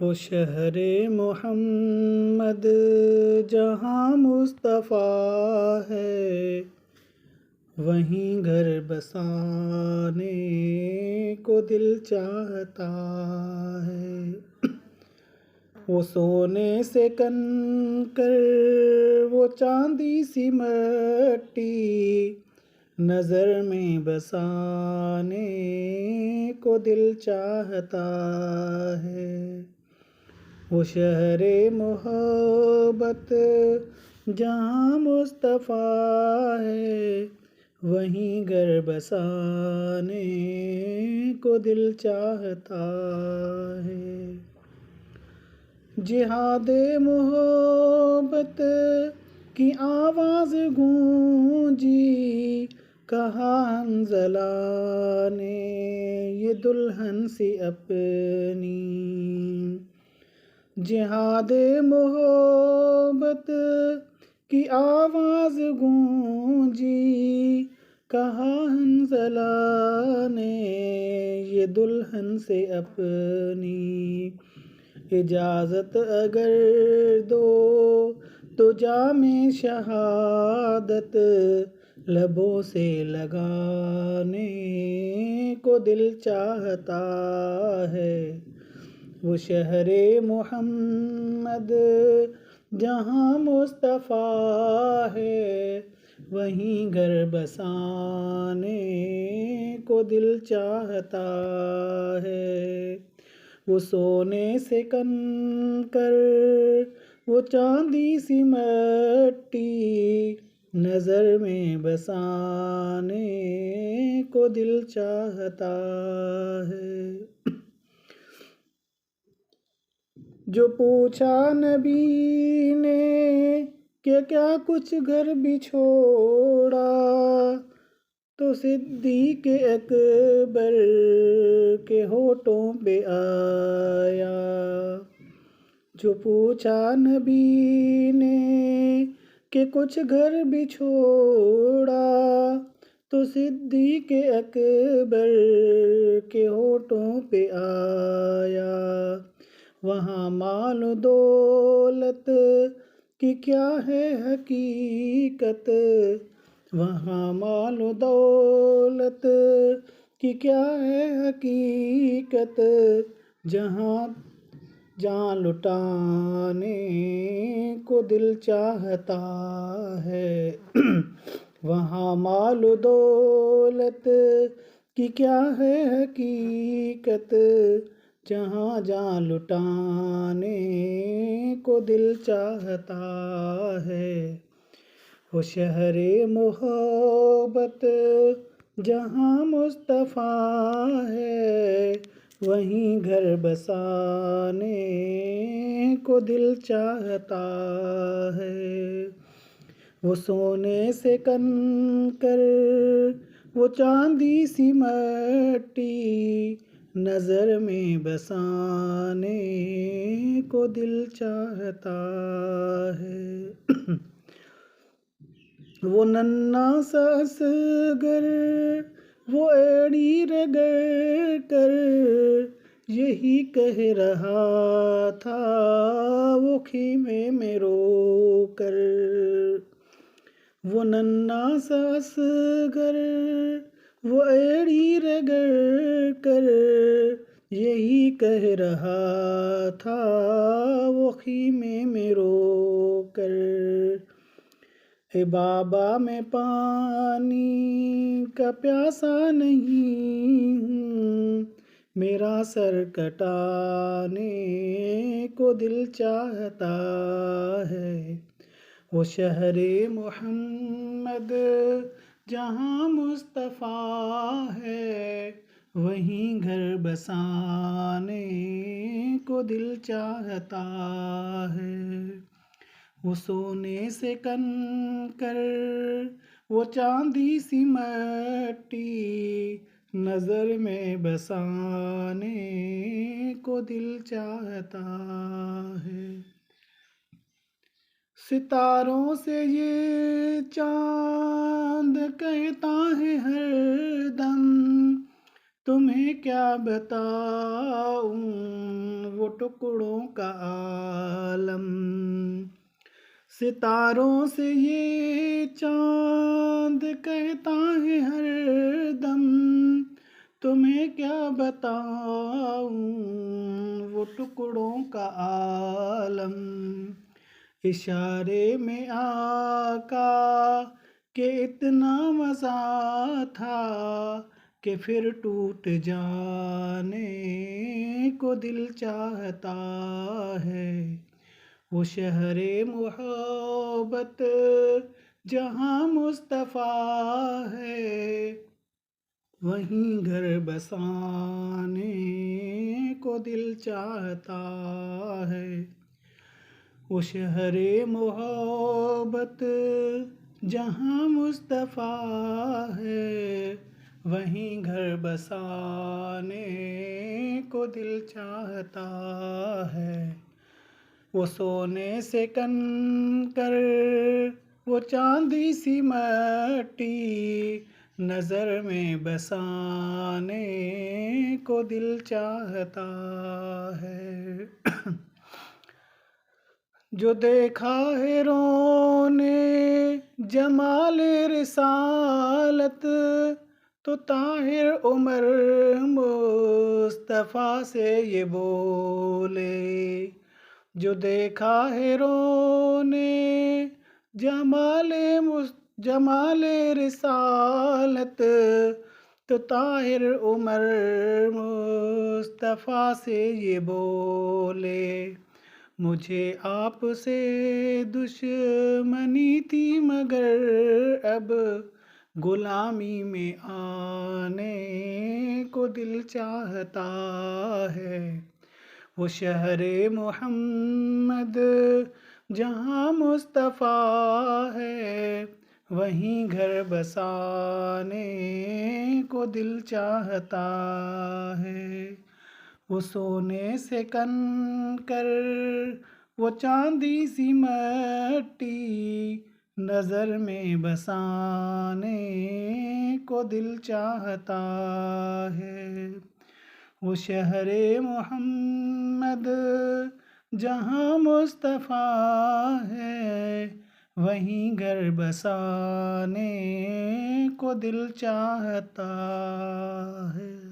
وہ شہر محمد جہاں مصطفیٰ ہے، وہیں گھر بسانے کو دل چاہتا ہے۔ وہ سونے سے کنکر، وہ چاندی سی مٹی، نظر میں بسانے کو دل چاہتا ہے۔ وہ شہر محبت جہاں مصطفیٰ ہے، وہیں گھر بسانے کو دل چاہتا ہے۔ جہاد محبت کی آواز گونجی، کہا حنظلہ نے یہ دلہن سی اپنی۔ جہاد محبت کی آواز گونجی، کہا حنظلہ نے یہ دلہن سے اپنی۔ اجازت اگر دو تو جام شہادت لبوں سے لگانے کو دل چاہتا ہے۔ وہ شہر محمد جہاں مصطفیٰ ہے، وہیں گھر بسانے کو دل چاہتا ہے۔ وہ سونے سے کنکر، وہ چاندی سی مٹی، نظر میں بسانے کو دل چاہتا ہے۔ جو پوچھا نبی نے کہ کیا کچھ گھر بھی چھوڑا، تو صدیق اکبر کے ہونٹوں پہ آیا۔ جو پوچھا نبی نے کہ کچھ گھر بھی چھوڑا، تو صدیق اکبر کے ہونٹوں پہ آیا۔ وہاں مال و دولت کی کیا ہے حقیقت، وہاں مال و دولت کی کیا ہے حقیقت، جہاں جان لٹانے کو دل چاہتا ہے۔ وہاں مال و دولت کی کیا ہے حقیقت، جہاں جان لٹانے کو دل چاہتا ہے۔ وہ شہر محبت جہاں مصطفیٰ ہے، وہیں گھر بسانے کو دل چاہتا ہے۔ وہ سونے سے کنکر، وہ چاندی سی مٹی، نظر میں بسانے کو دل چاہتا ہے۔ وہ ننھا سا اصغر، وہ ایڑی رگڑ کر یہی کہہ رہا تھا، وہ خیمے میں رو کر۔ وہ ننھا سا اصغر، وہ ایڑی رگڑ کر یہی کہہ رہا تھا، وہ خیمے میں رو کر۔ اے بابا میں پانی کا پیاسا نہیں ہوں، میرا سر کٹانے کو دل چاہتا ہے۔ وہ شہر محمد جہاں مصطفیٰ ہے، وہیں گھر بسانے کو دل چاہتا ہے۔ وہ سونے سے کنکر، وہ چاندی سی مٹی، نظر میں بسانے کو دل چاہتا ہے۔ ستاروں سے یہ چاند کہتا ہے ہر دم، تمہیں کیا بتاؤں وہ ٹکڑوں کا عالم، ستاروں سے یہ چاند کہتا ہے ہر دم، تمہیں کیا بتاؤں وہ ٹکڑوں کا عالم، اشارے میں آقا کہ اتنا مزہ تھا کہ پھر ٹوٹ جانے کو دل چاہتا ہے، وہ شہر محبت جہاں مصطفیٰ ہے، وہیں گھر بسانے کو دل چاہتا ہے، وہ شہر محبت جہاں مصطفیٰ ہے، وہیں گھر بسانے کو دل چاہتا ہے، وہ سونے سے کنکر وہ چاندی سی مٹی نظر میں بسانے کو دل چاہتا ہے، جو دیکھا ہے رونے جمال رسالت تو طاہر عمر مصطفیٰ سے یہ بولے، جو دیکھا ہے رونے جمال رسالت تو طاہر عمر مصطفیٰ سے یہ بولے، مجھے آپ سے دشمنی تھی مگر اب غلامی میں آنے کو دل چاہتا ہے، وہ شہر محمد جہاں مصطفیٰ ہے، وہیں گھر بسانے کو دل چاہتا ہے، وہ سونے سے کنکر وہ چاندی سی مٹی نظر میں بسانے کو دل چاہتا ہے، وہ شہر محمد جہاں مصطفیٰ ہے، وہیں گھر بسانے کو دل چاہتا ہے۔